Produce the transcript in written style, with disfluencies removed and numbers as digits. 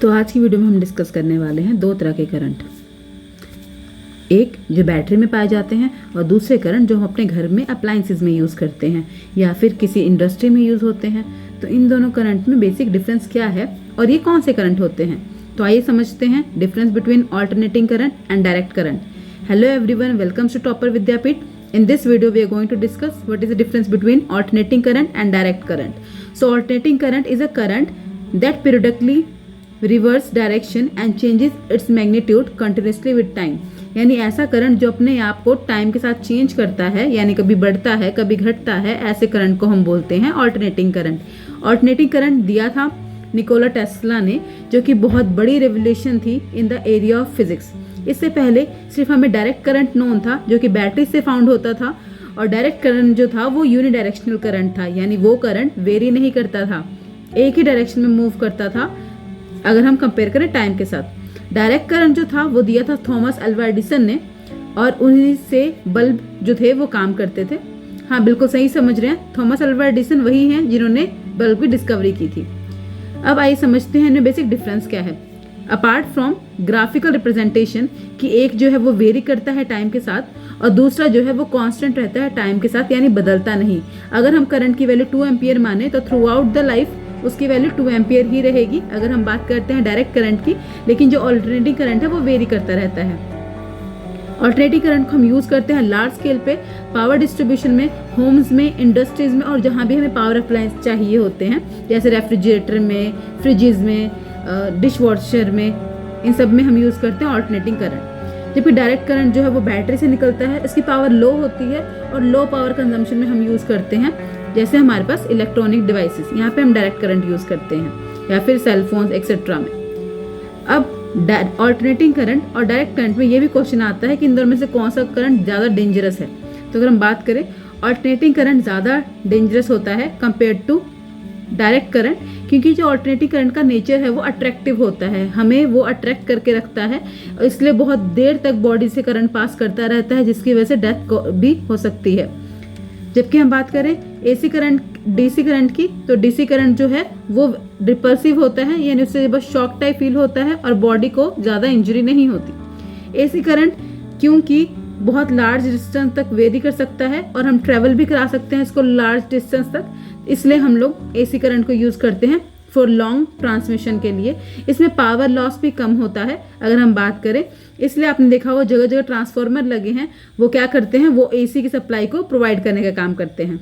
तो आज की वीडियो में हम डिस्कस करने वाले हैं दो तरह के करंट, एक जो बैटरी में पाए जाते हैं और दूसरे करंट जो हम अपने घर में अप्लाइंसेस में यूज़ करते हैं या फिर किसी इंडस्ट्री में यूज़ होते हैं। तो इन दोनों करंट में बेसिक डिफरेंस क्या है और ये कौन से करंट होते हैं। तो आइए समझते हैं difference between alternating current and direct current. Hello everyone, welcomes to topper Vidyapeeth. In this video, we are going to discuss what is the difference between alternating current and direct current. So, alternating current is a current that periodically reverse direction and changes its magnitude continuously with time. यानी ऐसा current जो अपने आप को time के साथ change करता है, यानी कभी बढ़ता है कभी घटता है, ऐसे करंट को हम बोलते हैं ऑल्टरनेटिंग करंट। ऑल्टरनेटिंग करंट दिया था निकोला टेस्ला ने, जो कि बहुत बड़ी रेवोल्यूशन थी in the area of physics. इससे पहले सिर्फ हमें डायरेक्ट करंट नोन था, जो कि बैटरी से फाउंड होता था, और डायरेक्ट करंट जो था वो यूनिडायरेक्शनल करंट था, यानी वो करंट वेरी नहीं करता था, एक ही डायरेक्शन में मूव करता था अगर हम कंपेयर करें टाइम के साथ। डायरेक्ट करंट जो था वो दिया था थॉमस अल्वा एडिसन ने, और उन्हीं से बल्ब जो थे वो काम करते थे। हाँ, बिल्कुल सही समझ रहे हैं, थॉमस अल्वा एडिसन वही हैं जिन्होंने बल्ब की डिस्कवरी की थी। अब आइए समझते हैं इनमें बेसिक डिफरेंस क्या है। अपार्ट फ्रॉम ग्राफिकल रिप्रेजेंटेशन कि एक जो है वो वेरी करता है टाइम के साथ और दूसरा जो है वो कांस्टेंट रहता है टाइम के साथ, यानी बदलता नहीं। अगर हम करंट की वैल्यू 2 एम्पियर माने तो थ्रू आउट द लाइफ उसकी वैल्यू 2 एम्पियर ही रहेगी अगर हम बात करते हैं डायरेक्ट करंट की। लेकिन जो ऑल्टरनेटिंग करंट है वो वेरी करता रहता है। ऑल्टरनेटिंग करंट को हम यूज़ करते हैं लार्ज स्केल पे पावर डिस्ट्रीब्यूशन में, होम्स में, इंडस्ट्रीज में, और जहाँ भी हमें पावर अप्लायंस चाहिए होते हैं, जैसे रेफ्रिजरेटर में, फ्रिजेज में, डिश वॉशर में, इन सब में हम यूज़ करते हैं ऑल्टरनेटिंग करंट। जबकि डायरेक्ट करंट जो है वो बैटरी से निकलता है, इसकी पावर लो होती है और लो पावर कंजम्पशन में हम यूज़ करते हैं। जैसे हमारे पास इलेक्ट्रॉनिक डिवाइसेस, यहाँ पे हम डायरेक्ट करंट यूज़ करते हैं, या फिर सेल फोन्स एक्सेट्रा में। अब ऑल्टरनेटिंग करंट और डायरेक्ट करंट में ये भी क्वेश्चन आता है कि इन दोनों में से कौन सा करंट ज़्यादा डेंजरस है। तो अगर हम बात करें, ऑल्टरनेटिंग करंट ज़्यादा डेंजरस होता है कंपेयर टू डायरेक्ट करंट, क्योंकि जो ऑल्टरनेटिंग करंट का नेचर है वो अट्रैक्टिव होता है, हमें वो अट्रैक्ट करके रखता है, इसलिए बहुत देर तक बॉडी से करंट पास करता रहता है, जिसकी वजह से डेथ भी हो सकती है। जबकि हम बात करें एसी करंट, डीसी करंट की, तो डीसी करंट जो है वो रिपल्सिव होता है, यानी उससे बस शॉक टाइप फील होता है और बॉडी को ज़्यादा इंजरी नहीं होती। एसी करंट क्योंकि बहुत लार्ज डिस्टेंस तक वेरी कर सकता है और हम ट्रैवल भी करा सकते हैं इसको लार्ज डिस्टेंस तक, इसलिए हम लोग एसी करंट को यूज़ करते हैं फॉर लॉन्ग ट्रांसमिशन के लिए। इसमें पावर लॉस भी कम होता है अगर हम बात करें, इसलिए आपने देखा होगा जगह जगह ट्रांसफार्मर लगे हैं, वो क्या करते हैं, वो एसी की सप्लाई को प्रोवाइड करने का काम करते हैं।